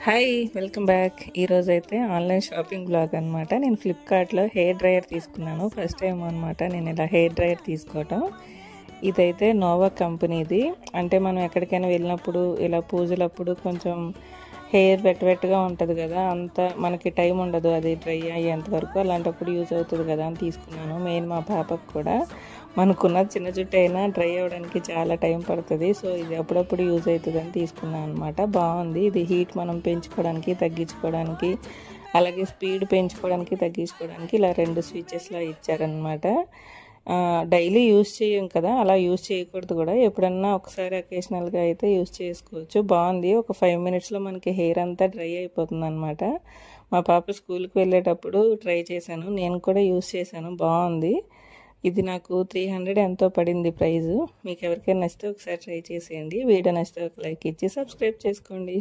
Hi, welcome back. ఈరోజైతే online shopping blog అనమాట. నేను ఫ్లిప్కార్ట్లో హెయిర్ డ్రైయర్ తీసుకున్నాను. ఫస్ట్ టైం అనమాట నేను ఇలా హెయిర్ డ్రైయర్ తీసుకోవటం. ఇదైతే నోవా కంపెనీది. అంటే మనం ఎక్కడికైనా వెళ్ళినప్పుడు ఇలా పూజలప్పుడు కొంచెం హెయిర్ వెట్గా ఉంటుంది కదా, అంత మనకి టైం ఉండదు అది డ్రై అయ్యేంత వరకు. అలాంటప్పుడు యూజ్ అవుతుంది కదా అని తీసుకున్నాను. మెయిన్ మా పాపకు కూడా మనకున్న చిన్న జుట్టు అయినా డ్రై అవ్వడానికి చాలా టైం పడుతుంది. సో ఇది అప్పుడప్పుడు యూజ్ అవుతుందని తీసుకున్నాను అనమాట. బాగుంది. ఇది హీట్ మనం పెంచుకోవడానికి తగ్గించుకోవడానికి, అలాగే స్పీడ్ పెంచుకోవడానికి తగ్గించుకోవడానికి ఇలా 2 స్విచెస్లా ఇచ్చారనమాట. డైలీ యూజ్ చేయం కదా, అలా యూజ్ చేయకూడదు కూడా. ఎప్పుడన్నా ఒకసారి అకేషనల్గా అయితే యూజ్ చేసుకోవచ్చు. బాగుంది. ఒక 5 మినిట్స్లో మనకి హెయిర్ అంతా డ్రై అయిపోతుంది అనమాట. మా పాప స్కూల్కి వెళ్ళేటప్పుడు ట్రై చేశాను, నేను కూడా యూజ్ చేశాను. బాగుంది. ఇది నాకు 300 ఎంతో పడింది ప్రైజు. మీకు ఎవరికైనా నచ్చితే ఒకసారి ట్రై చేసేయండి. వీడియో నచ్చితే ఒక లైక్ ఇచ్చి సబ్స్క్రైబ్ చేసుకోండి.